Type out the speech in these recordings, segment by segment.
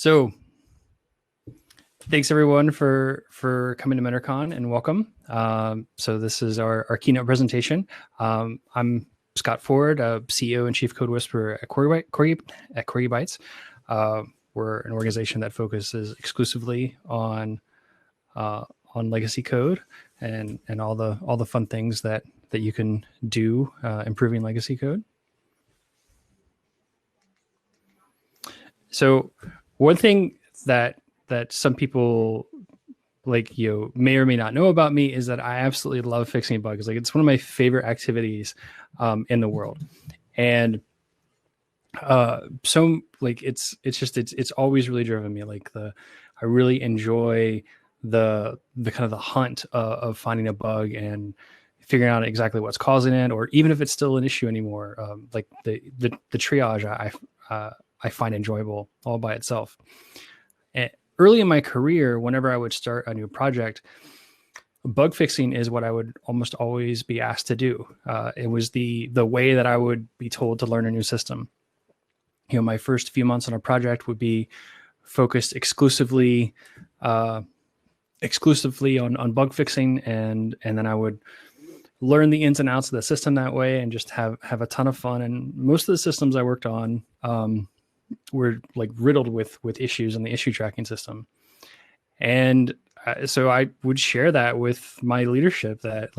So thanks everyone for coming to MenderCon and welcome. So this is our keynote presentation. I'm Scott Ford, CEO and Chief Code Whisperer at Corgi Bytes. We're an organization that focuses exclusively on legacy code and all the fun things that you can do improving legacy code. So one thing that some people may or may not know about me is that I absolutely love fixing bugs. Like, it's one of my favorite activities in the world. And it's always really driven me. I really enjoy the kind of the hunt of finding a bug and figuring out exactly what's causing it, or even if it's still an issue anymore. The triage I find enjoyable all by itself. And early in my career, whenever I would start a new project, bug fixing is what I would almost always be asked to do. It was the way that I would be told to learn a new system. My first few months on a project would be focused exclusively on bug fixing, and then I would learn the ins and outs of the system that way and just have a ton of fun. And most of the systems I worked on were riddled with issues in the issue tracking system. And so I would share that with my leadership, that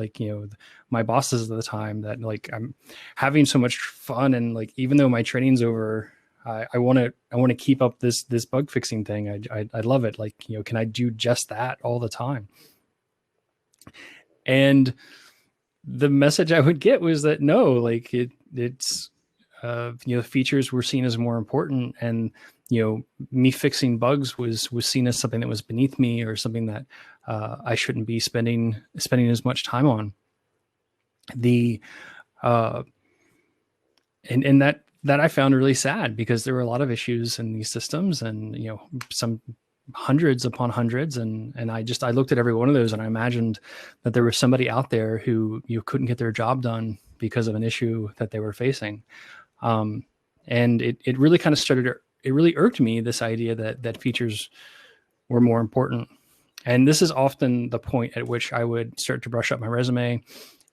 my bosses at the time, that I'm having so much fun, and even though my training's over, I want to keep up this bug fixing thing. I love it. Can I do just that all the time? And the message I would get was that no, it's features were seen as more important, and me fixing bugs was seen as something that was beneath me, or something that I shouldn't be spending as much time on. And that I found really sad, because there were a lot of issues in these systems, and some hundreds upon hundreds, and I looked at every one of those, and I imagined that there was somebody out there who couldn't get their job done because of an issue that they were facing. And it really kind of it really irked me, this idea that features were more important. And this is often the point at which I would start to brush up my resume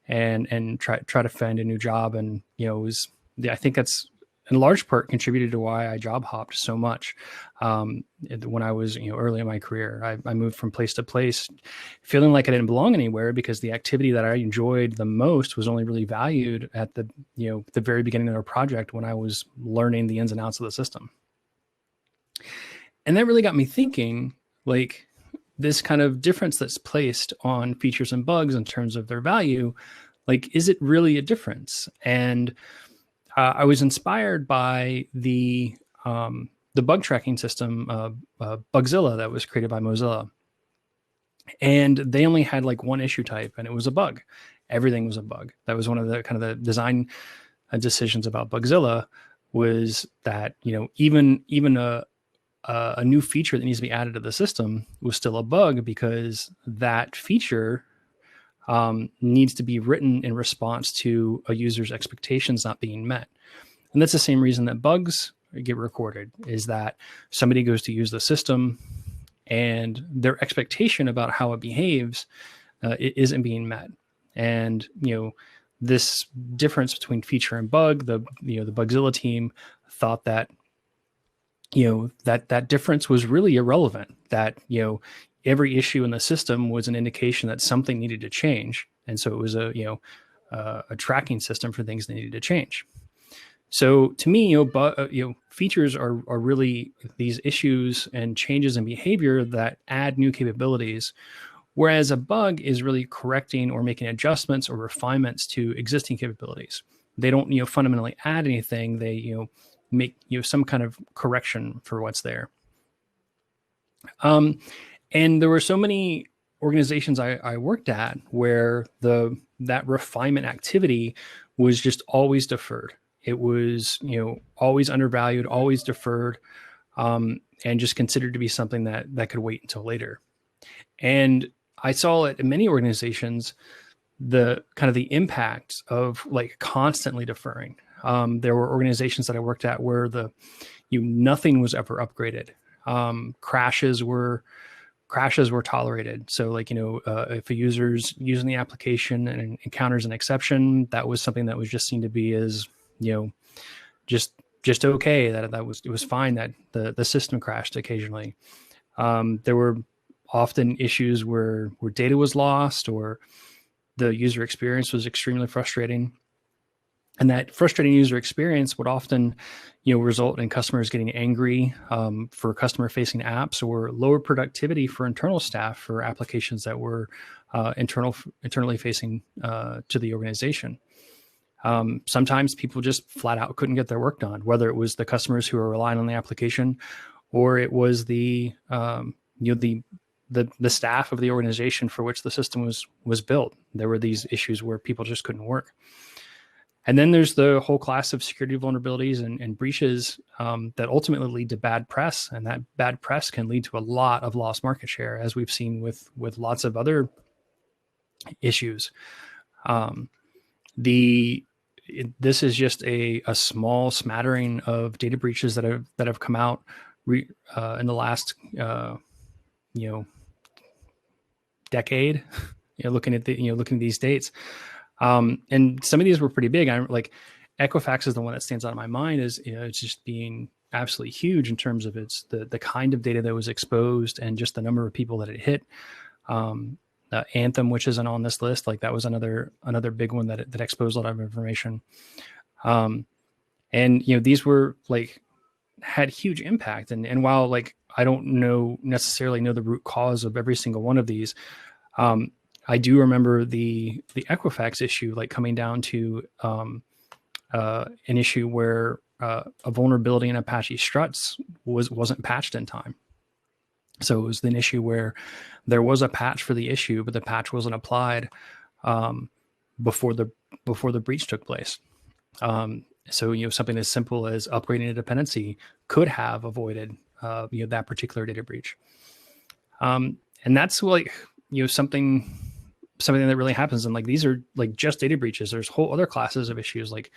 and try to find a new job. And, I think that's in large part contributed to why I job hopped so much. When I was, early in my career, I moved from place to place feeling like I didn't belong anywhere, because the activity that I enjoyed the most was only really valued at the very beginning of a project, when I was learning the ins and outs of the system. And that really got me thinking, this kind of difference that's placed on features and bugs in terms of their value, is it really a difference? And I was inspired by the bug tracking system, Bugzilla, that was created by Mozilla. And they only had one issue type, and it was a bug. Everything was a bug. That was one of the kind of the design decisions about Bugzilla, was that, even a new feature that needs to be added to the system was still a bug, because that feature needs to be written in response to a user's expectations not being met. And that's the same reason that bugs get recorded, is that somebody goes to use the system and their expectation about how it behaves it isn't being met. And, this difference between feature and bug, the Bugzilla team thought that, that difference was really irrelevant, that, every issue in the system was an indication that something needed to change. And so it was a tracking system for things that needed to change. So to me, features are really these issues and changes in behavior that add new capabilities, whereas a bug is really correcting or making adjustments or refinements to existing capabilities. They don't, fundamentally add anything. They, make, some kind of correction for what's there. And there were so many organizations I worked at where that refinement activity was just always deferred. It was, always undervalued, always deferred, and just considered to be something that could wait until later. And I saw it in many organizations, the kind of the impact of constantly deferring. There were organizations that I worked at where nothing was ever upgraded. crashes were tolerated. So like, if a user's using the application and encounters an exception, that was something that was just seen to be as, just okay. It was fine that the system crashed occasionally. There were often issues where data was lost or the user experience was extremely frustrating. And that frustrating user experience would often, result in customers getting angry for customer-facing apps, or lower productivity for internal staff for applications that were internally facing to the organization. Sometimes people just flat out couldn't get their work done, whether it was the customers who were relying on the application, or it was the staff of the organization for which the system was built. There were these issues where people just couldn't work. And then there's the whole class of security vulnerabilities and breaches that ultimately lead to bad press, and that bad press can lead to a lot of lost market share, as we've seen with lots of other issues. This is just a small smattering of data breaches that have come out in the last decade. Looking at these dates. And some of these were pretty big. Like Equifax is the one that stands out in my mind, is it's just being absolutely huge in terms of the kind of data that was exposed and just the number of people that it hit. Anthem, which isn't on this list, like that was another big one that exposed a lot of information. And these were had huge impact. And while like I don't necessarily know the root cause of every single one of these, I do remember the Equifax issue, coming down to an issue where a vulnerability in Apache struts wasn't patched in time. So it was an issue where there was a patch for the issue, but the patch wasn't applied before the breach took place. So something as simple as upgrading a dependency could have avoided that particular data breach. And that's something that really happens. And these are just data breaches. There's whole other classes of issues like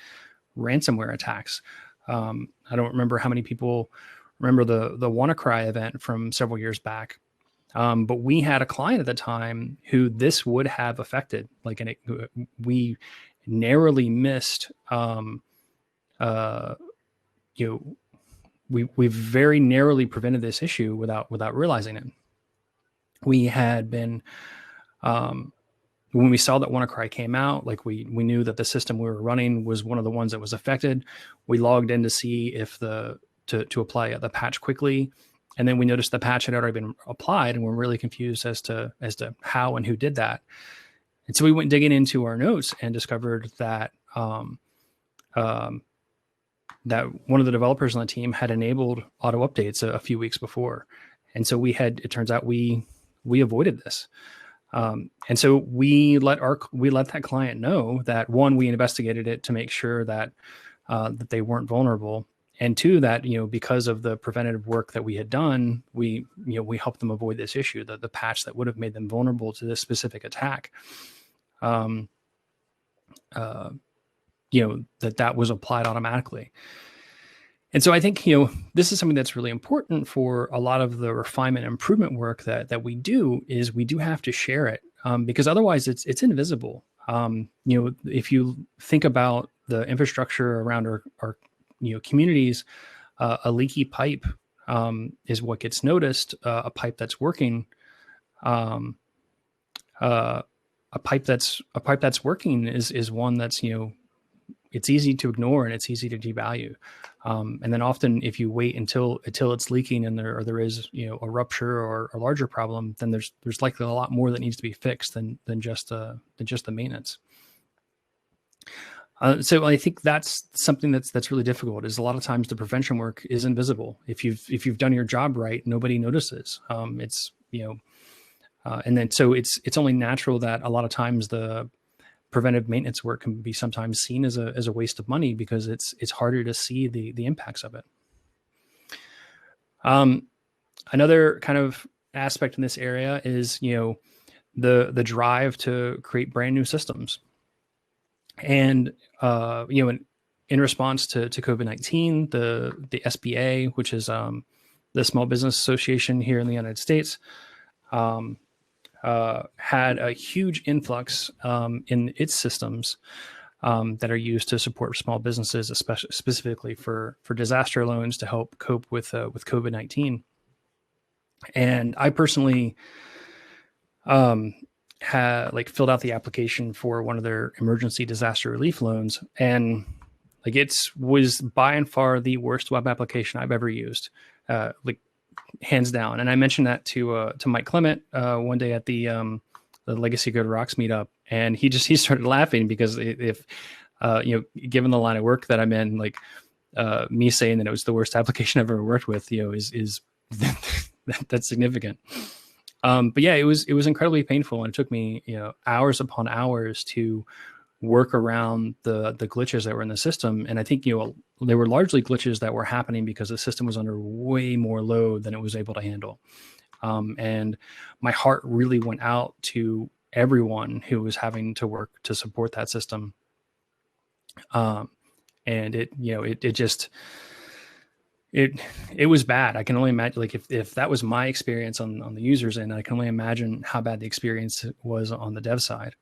ransomware attacks. I don't remember how many people remember the WannaCry event from several years back. But we had a client at the time who this would have affected, we narrowly missed, we very narrowly prevented this issue without realizing it. We had been, when we saw that WannaCry came out, we knew that the system we were running was one of the ones that was affected. We logged in to see if to apply the patch quickly. And then we noticed the patch had already been applied, and we're really confused as to how and who did that. And so we went digging into our notes and discovered that that one of the developers on the team had enabled auto updates a few weeks before. And so it turns out we avoided this. And so we let that client know that, one, we investigated it to make sure that they weren't vulnerable, and two, that because of the preventative work that we had done, we helped them avoid this issue, the patch that would have made them vulnerable to this specific attack. That was applied automatically. And so I think, this is something that's really important for a lot of the refinement and improvement work that we do, is we do have to share it, because otherwise it's invisible. If you think about the infrastructure around our communities, a leaky pipe is what gets noticed. A pipe that's working, a pipe that's working is one that's it's easy to ignore and it's easy to devalue. And then often, if you wait until it's leaking and there is a rupture or a larger problem, then there's likely a lot more that needs to be fixed than just the maintenance. So I think that's something that's really difficult. Is a lot of times the prevention work is invisible. If you've done your job right, nobody notices. And then so it's only natural that a lot of times the preventive maintenance work can be sometimes seen as a waste of money, because it's harder to see the impacts of it. Another kind of aspect in this area is the drive to create brand new systems. And in response to COVID-19, the SBA, which is the Small Business Association here in the United States, had a huge influx in its systems that are used to support small businesses, especially specifically for disaster loans to help cope with COVID-19. And I personally had filled out the application for one of their emergency disaster relief loans, and it was by and far the worst web application I've ever used, hands down. And I mentioned that to Mike Clement one day at the Legacy Good Rocks meetup, and he started laughing because if given the line of work that I'm in, me saying that it was the worst application I've ever worked with, is that's significant. But yeah, it was incredibly painful, and it took me hours upon hours to work around the glitches that were in the system. And I think they were largely glitches that were happening because the system was under way more load than it was able to handle. And my heart really went out to everyone who was having to work to support that system. And it was bad. I can only imagine, if that was my experience on the users end, I can only imagine how bad the experience was on the dev side.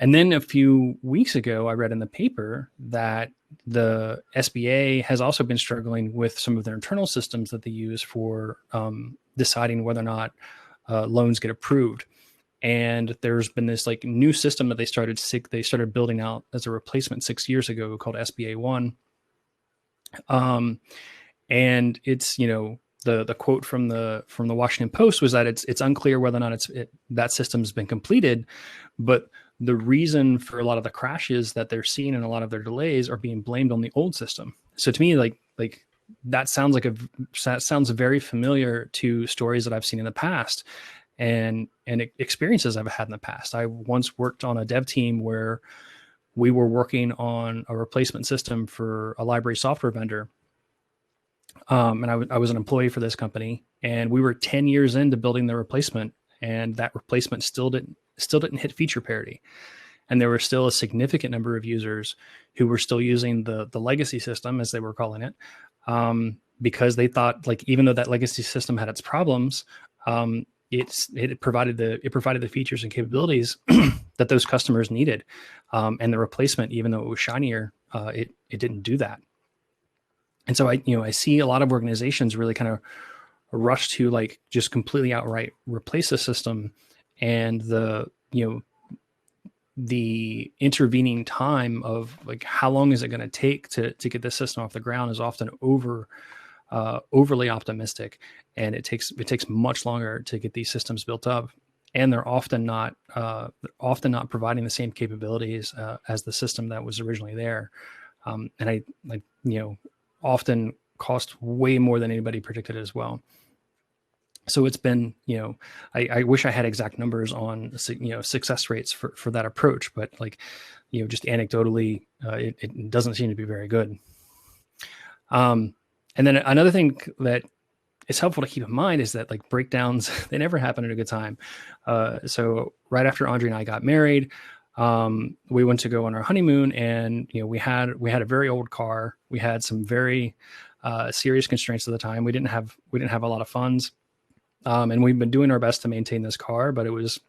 And then a few weeks ago, I read in the paper that the SBA has also been struggling with some of their internal systems that they use for deciding whether or not loans get approved. And there's been this new system that they started building out as a replacement 6 years ago called SBA 1. And it's, the quote from the Washington Post was that it's unclear whether or not that system's been completed, but the reason for a lot of the crashes that they're seeing and a lot of their delays are being blamed on the old system. So to me, that sounds very familiar to stories that I've seen in the past and experiences I've had in the past. I once worked on a dev team where we were working on a replacement system for a library software vendor. And I was an employee for this company, and we were 10 years into building the replacement, and that replacement still didn't hit feature parity. And there were still a significant number of users who were still using the legacy system, as they were calling it, because they thought even though that legacy system had its problems, it provided the features and capabilities that those customers needed. And the replacement, even though it was shinier, it didn't do that. And so I see a lot of organizations really kind of rush to just completely outright replace the system, and the intervening time of how long is it going to take to get this system off the ground is often overly optimistic, and it takes much longer to get these systems built up, and they're often not providing the same capabilities as the system that was originally there, and often cost way more than anybody predicted as well. So it's been, I wish I had exact numbers on, success rates for that approach, but just anecdotally, it doesn't seem to be very good. And then another thing that is helpful to keep in mind is that breakdowns, they never happen at a good time. So right after Andre and I got married, we went to go on our honeymoon, and we had a very old car. We had some very serious constraints at the time. We didn't have a lot of funds. And we've been doing our best to maintain this car, but it was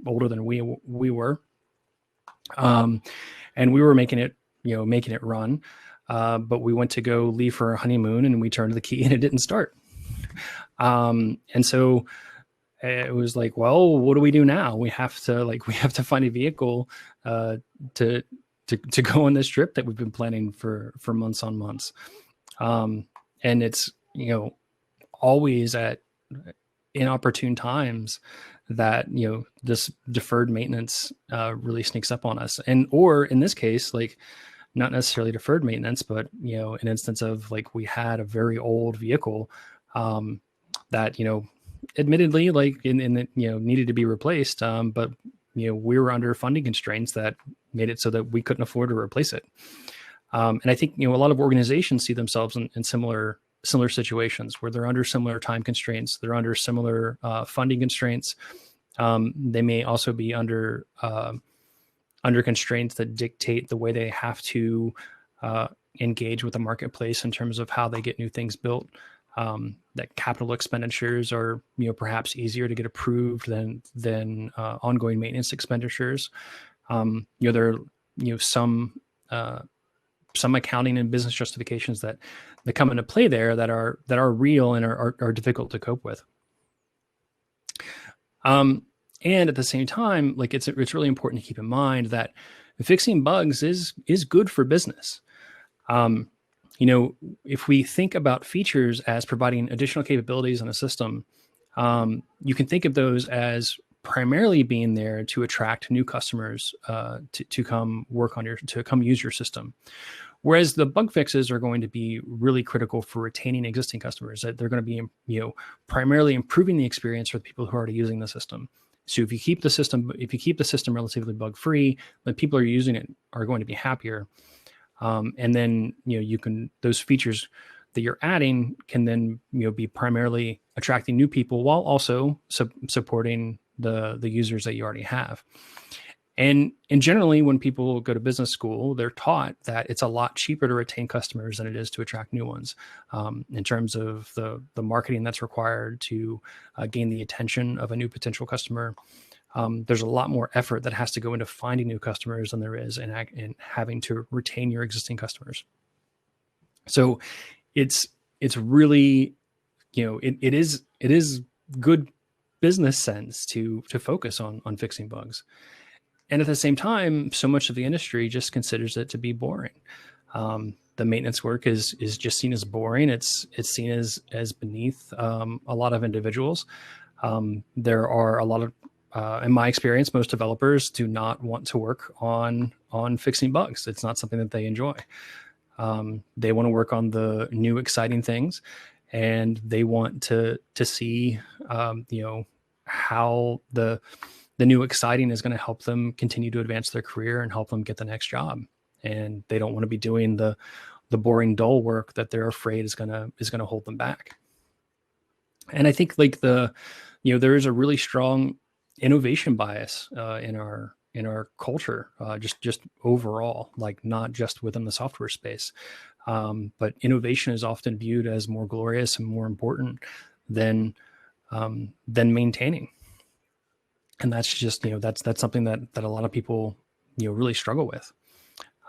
older than we were. And we were making it run. But we went to go leave for our honeymoon, and we turned the key and it didn't start. And so it was well, what do we do now? We have to find a vehicle to go on this trip that we've been planning for months on months. And it's, always at inopportune times that this deferred maintenance really sneaks up on us, or in this case, not necessarily deferred maintenance, but an instance of we had a very old vehicle that admittedly needed to be replaced, but we were under funding constraints that made it so that we couldn't afford to replace it. And I think a lot of organizations see themselves in similar situations where they're under similar time constraints, they're under similar funding constraints. They may also be under constraints that dictate the way they have to engage with the marketplace in terms of how they get new things built. that capital expenditures are, perhaps easier to get approved than ongoing maintenance expenditures. There are, some accounting and business justifications that come into play there that are real and are difficult to cope with. And at the same time, like it's really important to keep in mind that fixing bugs is good for business. If we think about features as providing additional capabilities in a system, you can think of those as primarily being there to attract new customers to come work on to come use your system. Whereas the bug fixes are going to be really critical for retaining existing customers. That they're going to be, primarily improving the experience for the people who are already using the system. So if you keep the system relatively bug free, then people who are using it are going to be happier. And then, those features that you're adding can then, be primarily attracting new people while also supporting the users that you already have. And generally, when people go to business school, they're taught that it's a lot cheaper to retain customers than it is to attract new ones. In terms of the marketing that's required to gain the attention of a new potential customer, there's a lot more effort that has to go into finding new customers than there is in having to retain your existing customers. So it's really, it is good business sense to focus on fixing bugs. And at the same time, so much of the industry just considers it to be boring. The maintenance work is just seen as boring. It's seen as beneath a lot of individuals. There are a lot of, in my experience, most developers do not want to work on fixing bugs. It's not something that they enjoy. They want to work on the new, exciting things, and they want to see, how the new exciting is going to help them continue to advance their career and help them get the next job. And they don't want to be doing the boring, dull work that they're afraid is going to hold them back. And I think like there is a really strong innovation bias in our culture, just overall, like not just within the software space, but innovation is often viewed as more glorious and more important than maintaining. And that's just, that's something that a lot of people, really struggle with.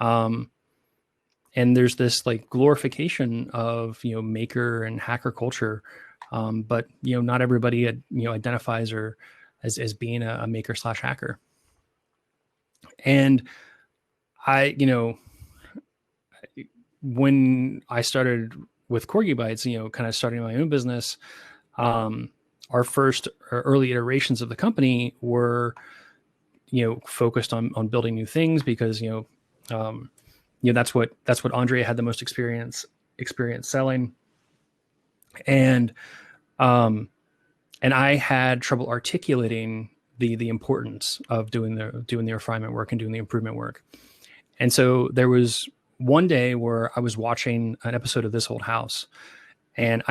And there's this like glorification of, maker and hacker culture. But, not everybody, identifies as being a maker / hacker. And when I started with Corgi Bytes, kind of starting my own business, our first early iterations of the company were, focused on building new things because, that's what Andre had the most experience selling. And I had trouble articulating the importance of doing the refinement work and doing the improvement work. And so there was one day where I was watching an episode of This Old House, and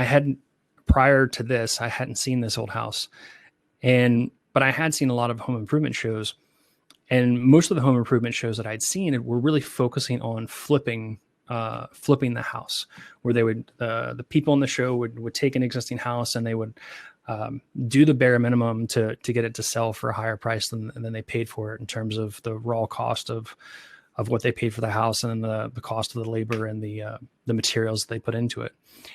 prior to this, I hadn't seen This Old House, but I had seen a lot of home improvement shows, and most of the home improvement shows that I'd seen were really focusing on flipping the house, where they would, the people in the show would take an existing house and they would do the bare minimum to get it to sell for a higher price than they paid for it in terms of the raw cost of what they paid for the house and then the cost of the labor and the materials they put into it.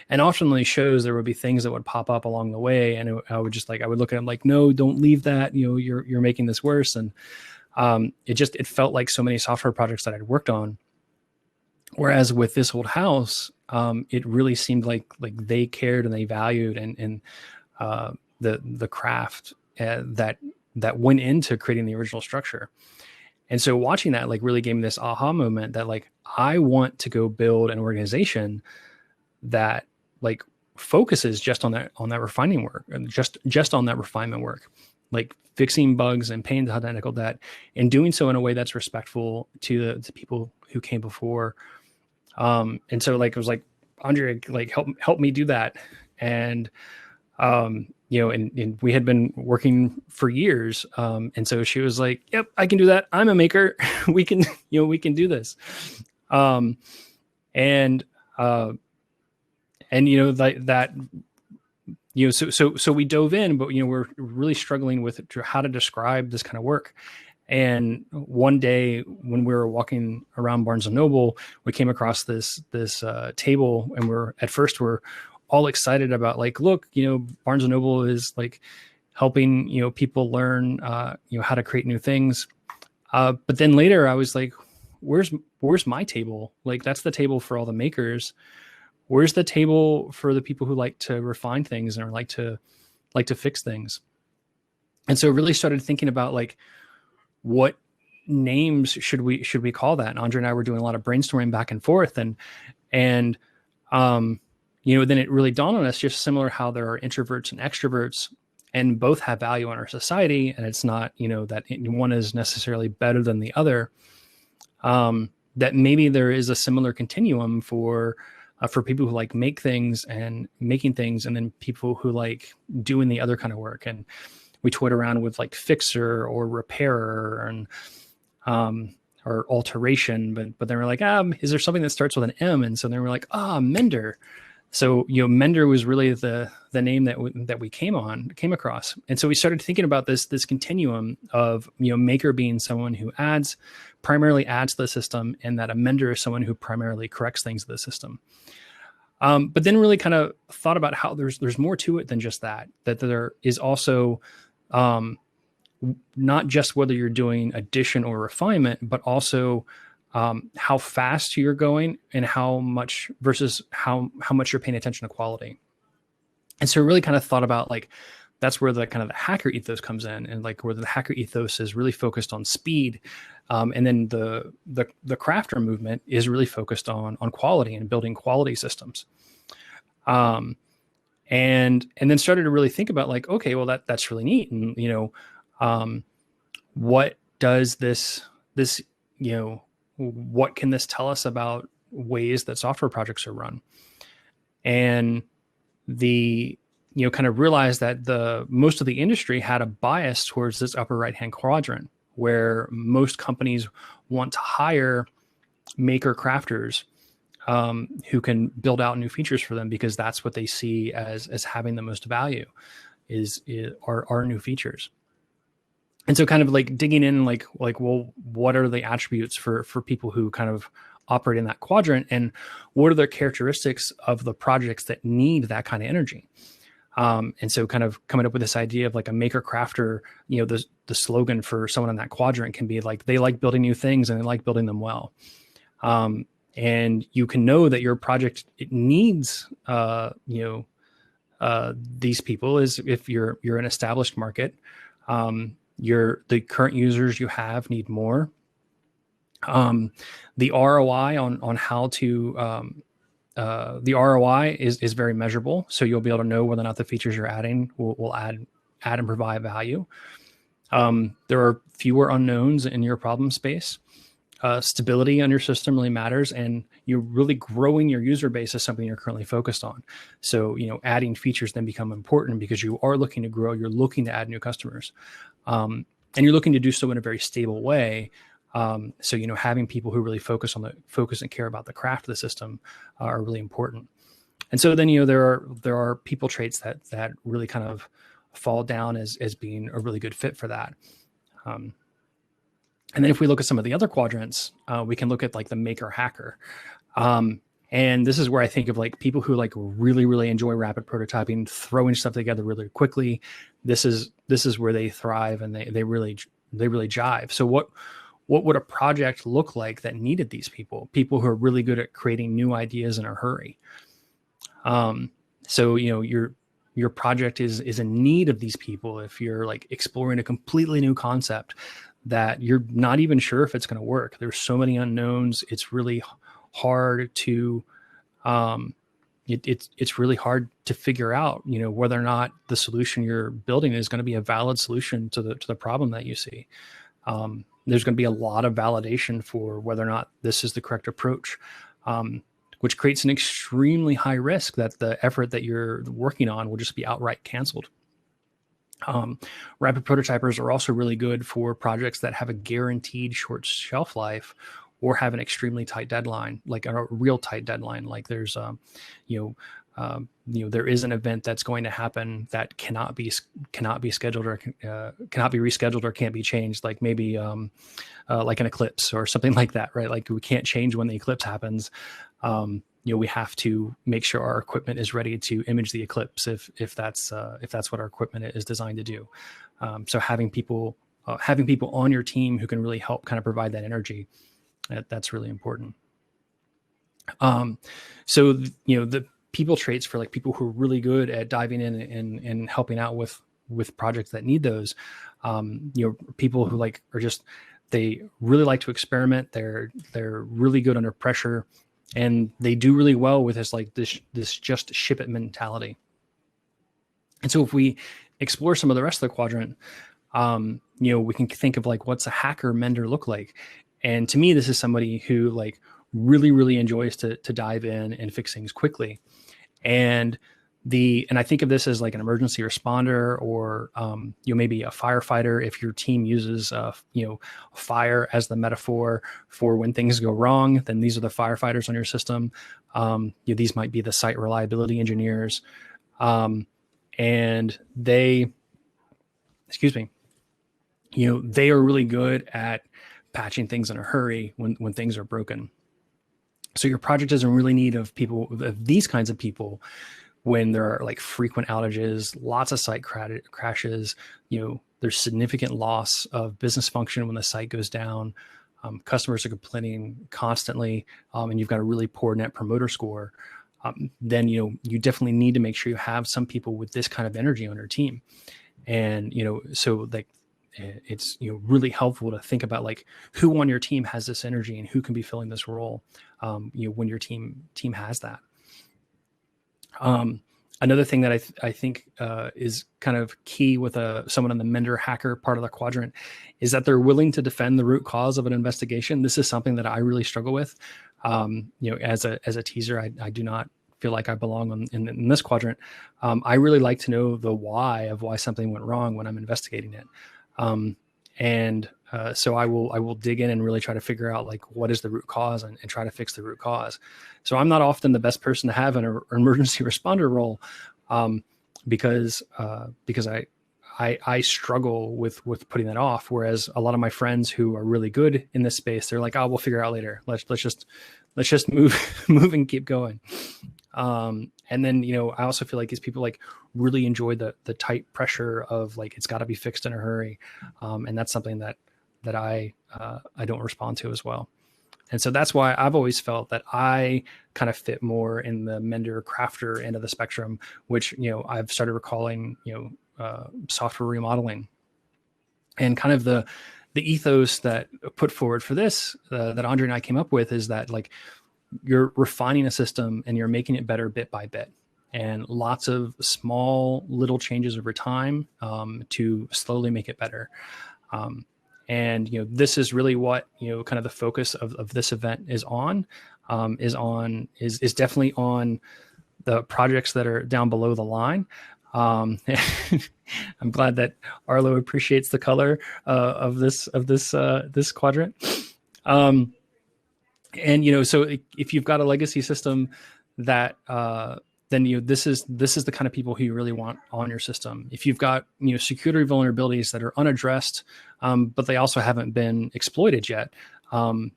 And often in these shows, there would be things that would pop up along the way, and I would look at them like, no, don't leave that. You're making this worse. And it felt like so many software projects that I'd worked on. Whereas with This Old House, it really seemed like they cared and they valued and the craft that went into creating the original structure. And so watching that really gave me this aha moment that I want to go build an organization that focuses just on that refining work, and just on that refinement work, fixing bugs and paying the technical debt, and doing so in a way that's respectful to the people who came before. And so it was Andre, help me do that. And and we had been working for years. And so she was like, yep, I can do that. I'm a maker. we can do this. And And, that, so we dove in, but, we're really struggling with how to describe this kind of work. And one day when we were walking around Barnes and Noble, we came across this table, and we're all excited about, like, look, Barnes and Noble is like helping, people learn, how to create new things. But then later I was like, where's my table? Like, that's the table for all the makers. Where's the table for the people who like to refine things and like to fix things? And so really started thinking about, like, what names should we call that? And Andre and I were doing a lot of brainstorming back and forth, and then it really dawned on us, just similar how there are introverts and extroverts, and both have value in our society. And it's not, that one is necessarily better than the other. That maybe there is a similar continuum for people who like make things and making things, and then people who like doing the other kind of work. And we toyed around with like fixer or repairer and or alteration, but then we're like, is there something that starts with an M? And so then we're like, mender. So, mender was really the name that we came across. And so we started thinking about this continuum of, maker being someone who primarily adds to the system, and that a mender is someone who primarily corrects things in the system. But then really kind of thought about how there's more to it than just that there is also not just whether you're doing addition or refinement, but also how fast you're going, and how much versus how much you're paying attention to quality. And so really kind of thought about, like, that's where the kind of the hacker ethos comes in, and like where the hacker ethos is really focused on speed. And then the crafter movement is really focused on quality and building quality systems. And then started to really think about, like, okay, well, that's really neat. And, what does this, what can this tell us about ways that software projects are run? And kind of realized that most of the industry had a bias towards this upper right-hand quadrant, where most companies want to hire maker crafters who can build out new features for them, because that's what they see as having the most value are new features. And so kind of like digging in, like, well, what are the attributes for people who kind of operate in that quadrant, and what are the characteristics of the projects that need that kind of energy? And so kind of coming up with this idea of like a maker crafter, the slogan for someone in that quadrant can be like, they like building new things and they like building them well. And you can know that your project, it needs, these people, is if you're an established market, the current users you have need more. The ROI on how to, the ROI is very measurable. So you'll be able to know whether or not the features you're adding will add and provide value. There are fewer unknowns in your problem space. Stability on your system really matters, and you're really growing your user base is something you're currently focused on. So, adding features then become important because you are looking to grow, you're looking to add new customers, and you're looking to do so in a very stable way. So, having people who really focus and care about the craft of the system are really important. And so then, there are people traits that really kind of fall down as being a really good fit for that. And then if we look at some of the other quadrants, we can look at like the maker hacker. And this is where I think of like people who like really, really enjoy rapid prototyping, throwing stuff together really quickly. This is where they thrive, and they really jive. So what would a project look like that needed these people who are really good at creating new ideas in a hurry? So, your project is in need of these people. If you're like exploring a completely new concept that you're not even sure if it's going to work, there's so many unknowns. It's really hard to, it's really hard to figure out, whether or not the solution you're building is going to be a valid solution to the problem that you see. There's going to be a lot of validation for whether or not this is the correct approach, which creates an extremely high risk that the effort that you're working on will just be outright canceled. Rapid prototypers are also really good for projects that have a guaranteed short shelf life or have an extremely tight deadline, like a real tight deadline. Like there's, there is an event that's going to happen that cannot be scheduled or cannot be rescheduled or can't be changed, like maybe like an eclipse or something like that, right? Like we can't change when the eclipse happens. We have to make sure our equipment is ready to image the eclipse if that's what our equipment is designed to do. So having people on your team who can really help kind of provide that energy, that's really important. So the people traits for like people who are really good at diving in and helping out with projects that need those, people who they really like to experiment. They're really good under pressure, and they do really well with this just ship it mentality. And so if we explore some of the rest of the quadrant, we can think of like, what's a hacker mender look like? And to me, this is somebody who like really, really enjoys to dive in and fix things quickly. And I think of this as like an emergency responder, or maybe a firefighter. If your team uses fire as the metaphor for when things go wrong, then these are the firefighters on your system. These might be the site reliability engineers, and they are really good at patching things in a hurry when things are broken. So your project is in really need of these kinds of people when there are like frequent outages, lots of site crashes, there's significant loss of business function when the site goes down. Customers are complaining constantly, and you've got a really poor net promoter score. Then, you definitely need to make sure you have some people with this kind of energy on your team. And, so like, it's really helpful to think about like who on your team has this energy and who can be filling this role when your team has that. Another thing that I think is kind of key with someone in the Mender hacker part of the quadrant is that they're willing to defend the root cause of an investigation. This is something that I really struggle with. As a teaser, I do not feel like I belong in this quadrant. I really like to know the why of why something went wrong when I'm investigating it. So I will dig in and really try to figure out like what is the root cause and try to fix the root cause. So I'm not often the best person to have in an emergency responder role, because I struggle with putting that off. Whereas a lot of my friends who are really good in this space, they're like, oh, we'll figure it out later. Let's just move and keep going. And then, I also feel like these people like really enjoy the tight pressure of like, it's got to be fixed in a hurry. And that's something that I don't respond to as well. And so that's why I've always felt that I kind of fit more in the Mender crafter end of the spectrum, which, I've started recalling, software remodeling. And kind of the ethos that put forward for this, that Andre and I came up with, is that like, you're refining a system and you're making it better bit by bit, and lots of small little changes over time to slowly make it better. And this is really what kind of the focus of this event is definitely on the projects that are down below the line. I'm glad that Arlo appreciates the color of this quadrant. And so if you've got a legacy system that then this is the kind of people who you really want on your system. If you've got security vulnerabilities that are unaddressed, but they also haven't been exploited yet,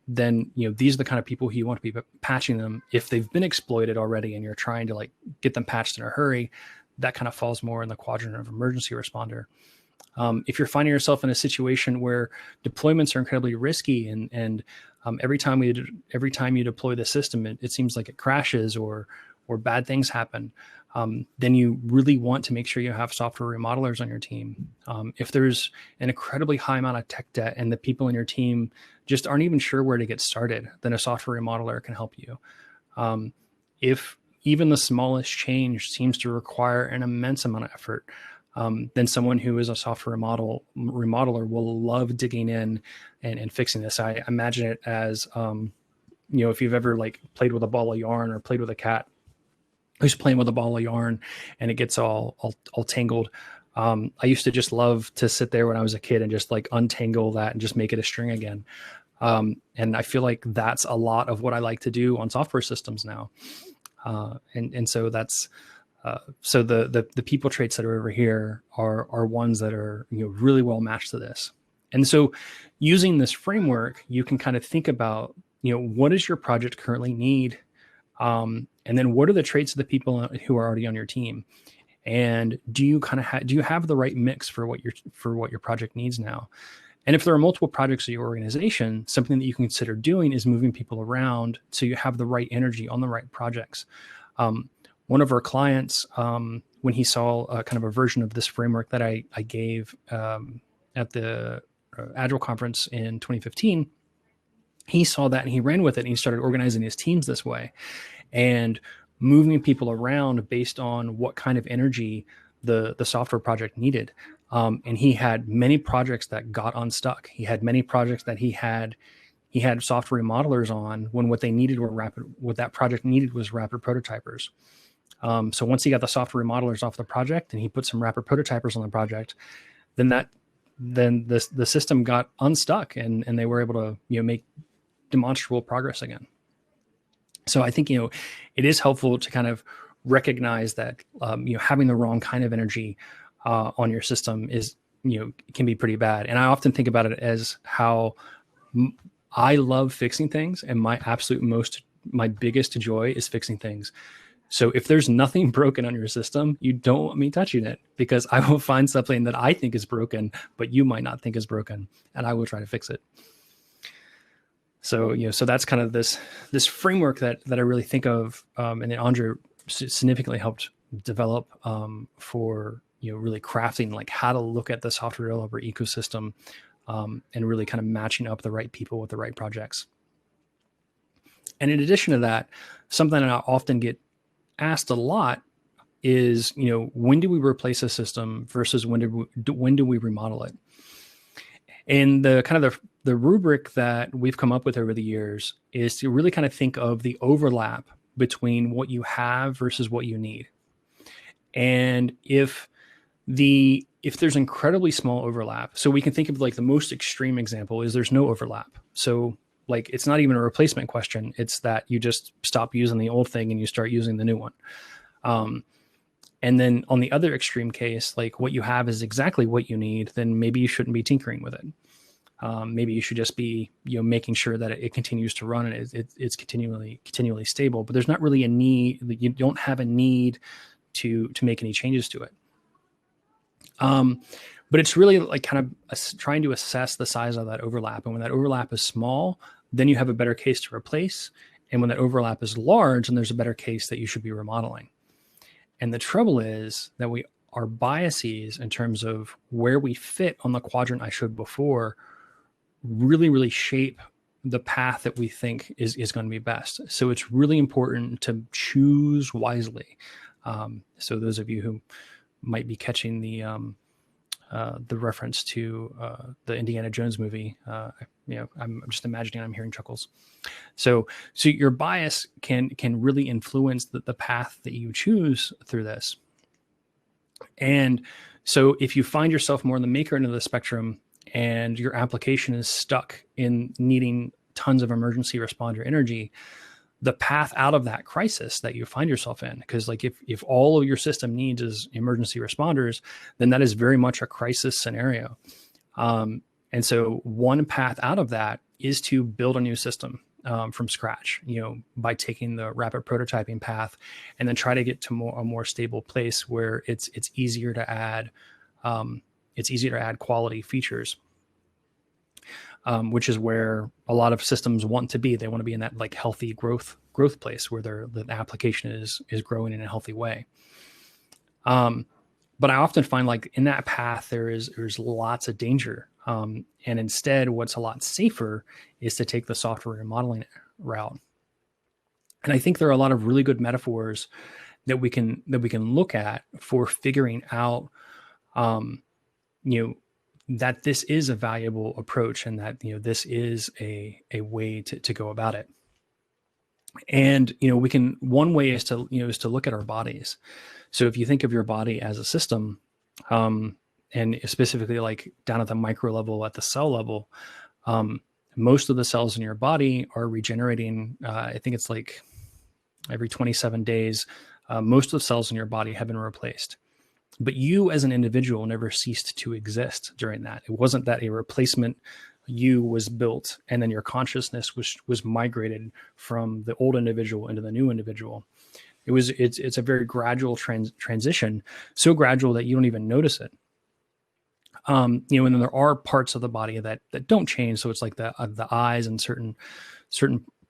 then these are the kind of people who you want to be patching them. If they've been exploited already and you're trying to like get them patched in a hurry, that kind of falls more in the quadrant of emergency responder. If you're finding yourself in a situation where deployments are incredibly risky and every time you deploy the system, it seems like it crashes or bad things happen, then you really want to make sure you have software remodelers on your team. If there's an incredibly high amount of tech debt and the people in your team just aren't even sure where to get started, then a software remodeler can help you. If even the smallest change seems to require an immense amount of effort, then someone who is a software remodeler will love digging in and fixing this. I imagine it as, if you've ever like played with a ball of yarn or played with a cat who's playing with a ball of yarn and it gets all tangled. I used to just love to sit there when I was a kid and just like untangle that and just make it a string again. And I feel like that's a lot of what I like to do on software systems now. And so that's so the people traits that are over here are ones that are really well matched to this. And so using this framework, you can kind of think about what does your project currently need, and then what are the traits of the people who are already on your team, and do you kind of do you have the right mix for what your project needs now? And if there are multiple projects at your organization, something that you can consider doing is moving people around so you have the right energy on the right projects. One of our clients, when he saw kind of a version of this framework that I gave at the Agile conference in 2015, he saw that and he ran with it and he started organizing his teams this way and moving people around based on what kind of energy the software project needed. And he had many projects that got unstuck. He had many projects that he had software remodelers on when what that project needed was rapid prototypers. So once he got the software remodelers off the project and he put some rapid prototypers on the project, then the system got unstuck and they were able to make demonstrable progress again. So I think it is helpful to kind of recognize that having the wrong kind of energy on your system is can be pretty bad. And I often think about it as how I love fixing things, and my biggest joy is fixing things. So if there's nothing broken on your system, you don't want me touching it, because I will find something that I think is broken, but you might not think is broken, and I will try to fix it. So, so that's kind of this framework that I really think of, and then Andre significantly helped develop for, really crafting like how to look at the software developer ecosystem and really kind of matching up the right people with the right projects. And in addition to that, something that I often get asked a lot is, when do we replace a system versus when do we remodel it? And the kind of the rubric that we've come up with over the years is to really kind of think of the overlap between what you have versus what you need. And if there's incredibly small overlap, so we can think of like the most extreme example is there's no overlap. So like, it's not even a replacement question. It's that you just stop using the old thing and you start using the new one. And then on the other extreme case, like what you have is exactly what you need, then maybe you shouldn't be tinkering with it. Maybe you should just be, making sure that it continues to run and it's continually stable, but there's not really a need. You don't have a need to make any changes to it. But it's really like kind of trying to assess the size of that overlap. And when that overlap is small, then you have a better case to replace. And when that overlap is large, then there's a better case that you should be remodeling. And the trouble is that our biases in terms of where we fit on the quadrant I showed before really, really shape the path that we think is going to be best. So it's really important to choose wisely. So those of you who might be catching the reference to the Indiana Jones movie, I'm just imagining I'm hearing chuckles. So your bias can really influence the path that you choose through this. And so if you find yourself more on the maker end of the spectrum and your application is stuck in needing tons of emergency responder energy, the path out of that crisis that you find yourself in, because like if all of your system needs is emergency responders, then that is very much a crisis scenario. And so one path out of that is to build a new system from scratch, by taking the rapid prototyping path, and then try to get to a more stable place where it's easier to add quality features. Which is where a lot of systems want to be. They want to be in that like healthy growth place where the application is growing in a healthy way. But I often find like in that path, there's lots of danger. And instead, what's a lot safer is to take the software remodeling route. And I think there are a lot of really good metaphors that we can look at for figuring out, that this is a valuable approach and that, this is a way to go about it. And, one way is to look at our bodies. So if you think of your body as a system, and specifically like down at the micro level, at the cell level, most of the cells in your body are regenerating. I think it's like every 27 days, most of the cells in your body have been replaced. But you as an individual never ceased to exist during that. It wasn't that a replacement you was built and then your consciousness was migrated from the old individual into the new individual. It's a very gradual transition, so gradual that you don't even notice it. And then there are parts of the body that don't change. So it's like the eyes and certain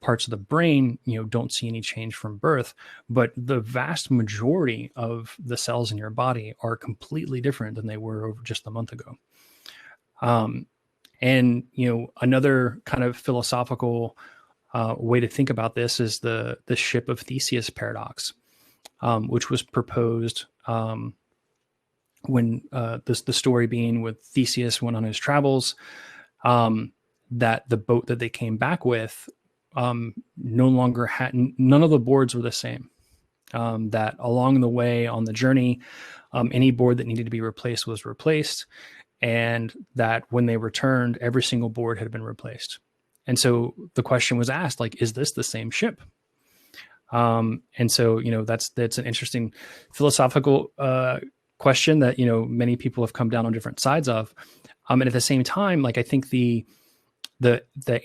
parts of the brain, don't see any change from birth, but the vast majority of the cells in your body are completely different than they were over just a month ago. And another kind of philosophical way to think about this is the ship of Theseus paradox, which was proposed when the story being with Theseus went on his travels, that the boat that they came back with no longer had, none of the boards were the same. That along the way on the journey, any board that needed to be replaced was replaced, and that when they returned, every single board had been replaced. And so the question was asked, like, is this the same ship? And so, that's an interesting philosophical question that, many people have come down on different sides of. And at the same time, like, I think the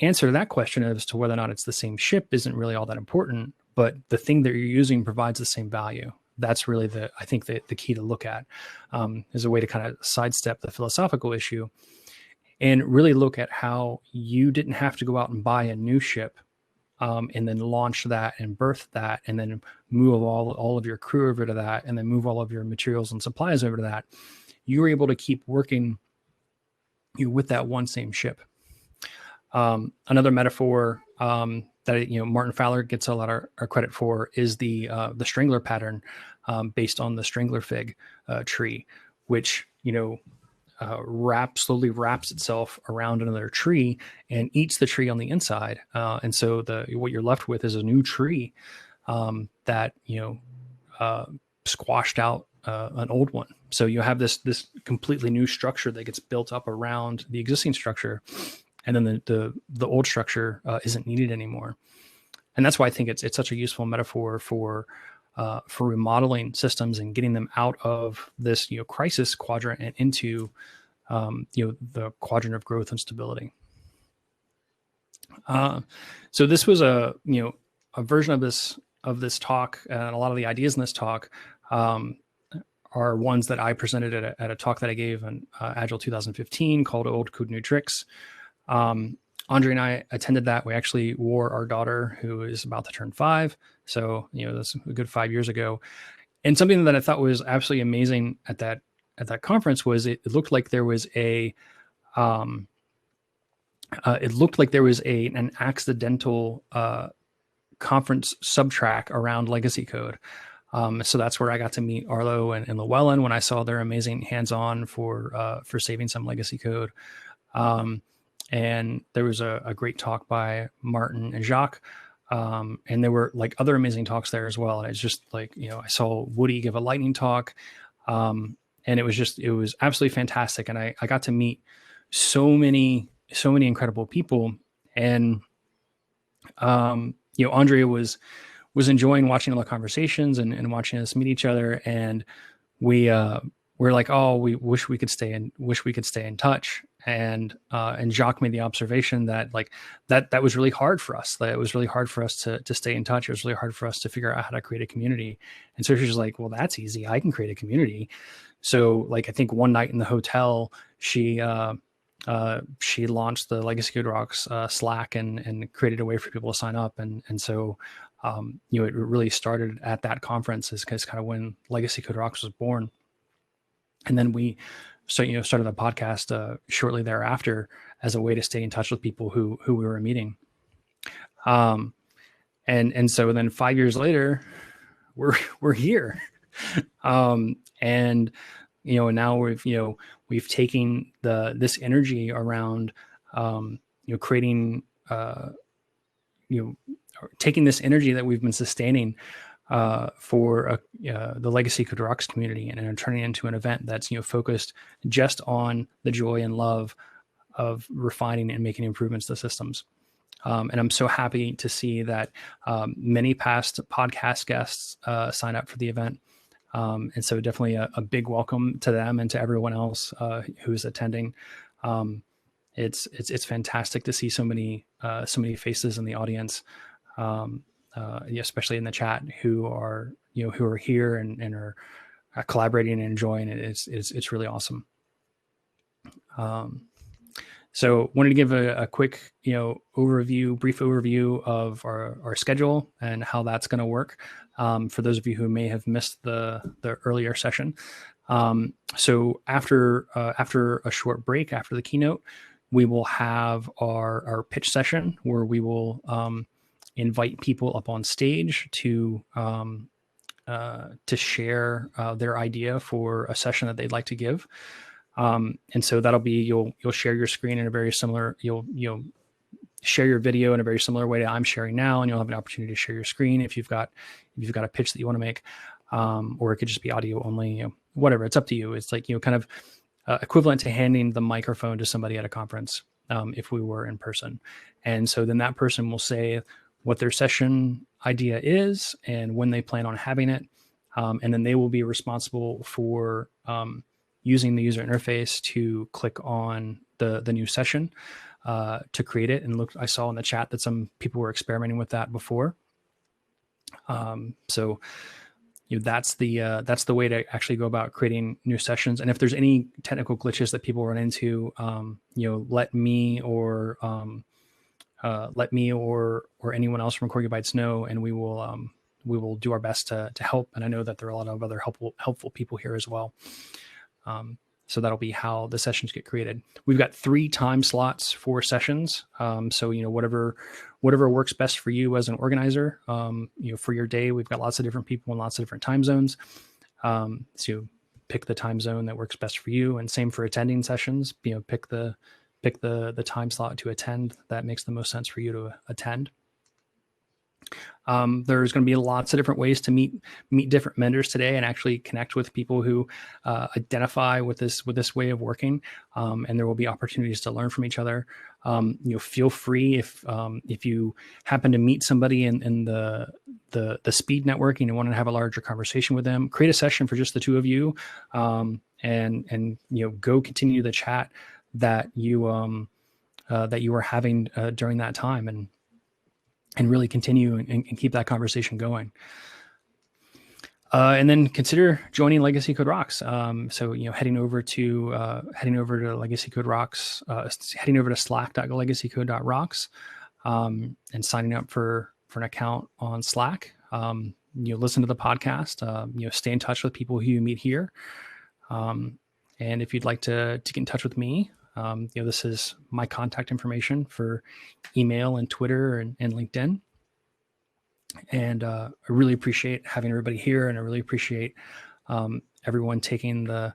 answer to that question as to whether or not it's the same ship isn't really all that important, but the thing that you're using provides the same value. That's really the key to look at, as a way to kind of sidestep the philosophical issue and really look at how you didn't have to go out and buy a new ship, and then launch that and birth that, and then move all of your crew over to that, and then move all of your materials and supplies over to that. You were able to keep working with that one same ship. Another metaphor that Martin Fowler gets a lot of credit for is the strangler pattern, based on the strangler fig tree, which slowly wraps itself around another tree and eats the tree on the inside, and so what you're left with is a new tree that squashed out an old one. So you have this completely new structure that gets built up around the existing structure, and then the old structure isn't needed anymore. And that's why I think it's such a useful metaphor for remodeling systems and getting them out of this crisis quadrant and into the quadrant of growth and stability. So this was a version of this talk, and a lot of the ideas in this talk are ones that I presented at a talk that I gave in Agile 2015 called Old Code New Tricks. Andre and I attended that. We actually wore our daughter, who is about to turn 5. So, that's a good 5 years ago. And something that I thought was absolutely amazing at that conference was it looked like there was an accidental conference subtrack around legacy code. So that's where I got to meet Arlo and Llewellyn when I saw their amazing hands-on for saving some legacy code. And there was a great talk by Martin and Jacques. And there were like other amazing talks there as well. And it's just like, I saw Woody give a lightning talk. And it was absolutely fantastic. And I got to meet so many incredible people. And, Andrea was enjoying watching all the conversations and watching us meet each other. And we're like, oh, we wish we could stay in touch. And Jacques made the observation that like that was really hard for us. That it was really hard for us to stay in touch. It was really hard for us to figure out how to create a community. And so she's like, well, that's easy. I can create a community. So like, I think one night in the hotel, she launched the Legacy Code Rocks Slack and created a way for people to sign up. And so, it really started at that conference is kind of when Legacy Code Rocks was born. And then we started the podcast shortly thereafter as a way to stay in touch with people who we were meeting. And so then 5 years later, we're here. And now we've taken this energy around creating taking this energy that we've been sustaining for the Legacy Code Rocks community and turning it into an event that's focused just on the joy and love of refining and making improvements to systems. And I'm so happy to see that many past podcast guests sign up for the event. And so definitely a big welcome to them and to everyone else who's attending. It's fantastic to see so many faces in the audience, especially in the chat, who are here and are collaborating and enjoying it. It's really awesome. So wanted to give a quick, brief overview of our schedule and how that's going to work. For those of you who may have missed the earlier session. So after a short break, after the keynote, we will have our pitch session where we will invite people up on stage to share their idea for a session that they'd like to give. And so that'll be, you'll share your screen in a very similar, you'll share your video in a very similar way that I'm sharing now, and you'll have an opportunity to share your screen if you've got a pitch that you want to make, or it could just be audio only, whatever, it's up to you. It's like, kind of equivalent to handing the microphone to somebody at a conference, if we were in person. And so then that person will say what their session idea is and when they plan on having it. And then they will be responsible for, using the user interface to click on the new session to create it. And I saw in the chat that some people were experimenting with that before. So that's the way to actually go about creating new sessions. And if there's any technical glitches that people run into, let me or anyone else from Core Gigabytes know, and we will do our best to help. And I know that there are a lot of other helpful people here as well. So that'll be how the sessions get created. We've got 3 time slots for sessions. So, whatever works best for you as an organizer, for your day. We've got lots of different people in lots of different time zones. So pick the time zone that works best for you, and same for attending sessions. Pick the time slot to attend that makes the most sense for you to attend. There's going to be lots of different ways to meet different vendors today and actually connect with people who identify with this way of working. And there will be opportunities to learn from each other. Feel free if you happen to meet somebody in the speed networking and want to have a larger conversation with them, create a session for just the 2 of you, and go continue the chat that you were having during that time, and really continue and keep that conversation going. And then consider joining Legacy Code Rocks. So, heading over to Legacy Code Rocks, heading over to slack.legacycode.rocks, and signing up for an account on Slack. Listen to the podcast, stay in touch with people who you meet here. And if you'd like to get in touch with me, this is my contact information for email and Twitter and LinkedIn. And I really appreciate having everybody here, and I really appreciate everyone taking the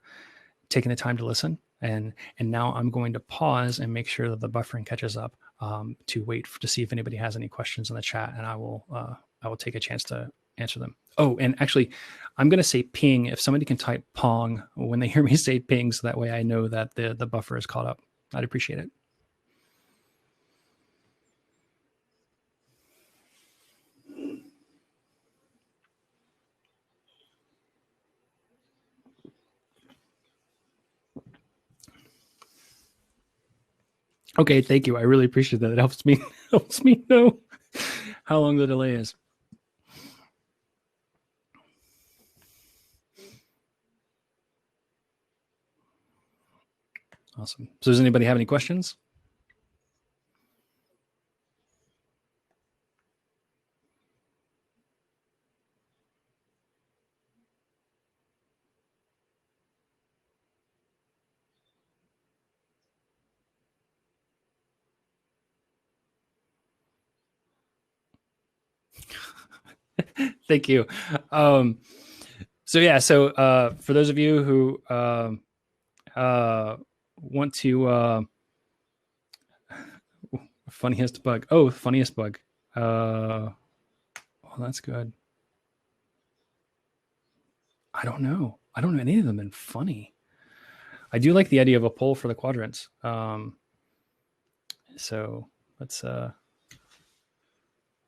time to listen. And now I'm going to pause and make sure that the buffering catches up, to wait to see if anybody has any questions in the chat, and I will take a chance to answer them. Oh, and actually, I'm going to say ping if somebody can type pong when they hear me say ping, so that way I know that the buffer is caught up. I'd appreciate it. Okay, thank you. I really appreciate that. It helps me know how long the delay is. Awesome. So does anybody have any questions? Thank you. So for those of you who want to funniest bug. Oh, funniest bug. Well, that's good. I don't know any of them been funny. I do like the idea of a poll for the quadrants. So let's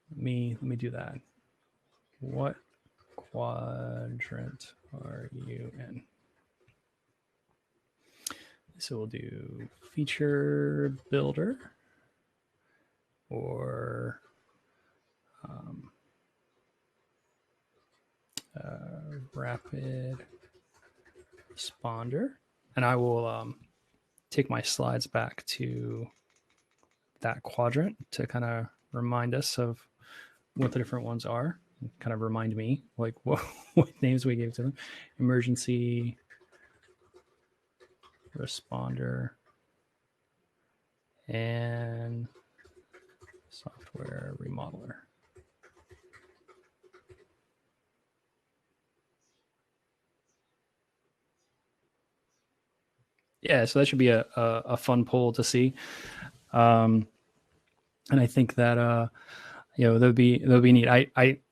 Let me do that. What quadrant are you in? So we'll do feature builder or rapid responder. And I will take my slides back to that quadrant to kind of remind us of what the different ones are, and kind of remind me like what names we gave to them. Emergency responder and software remodeler. Yeah, so that should be a fun poll to see. And I think that that'd be neat.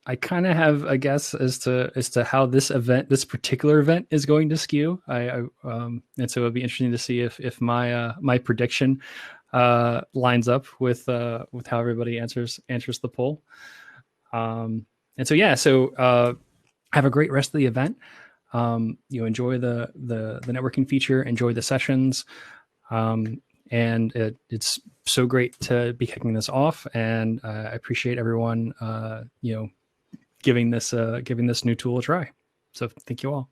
I kind of have a guess as to how this particular event is going to skew. And so it'd be interesting to see if my prediction lines up with how everybody answers the poll. And so have a great rest of the event. Enjoy the networking feature, enjoy the sessions. And it's so great to be kicking this off, and I appreciate everyone, giving this new tool a try. So thank you all.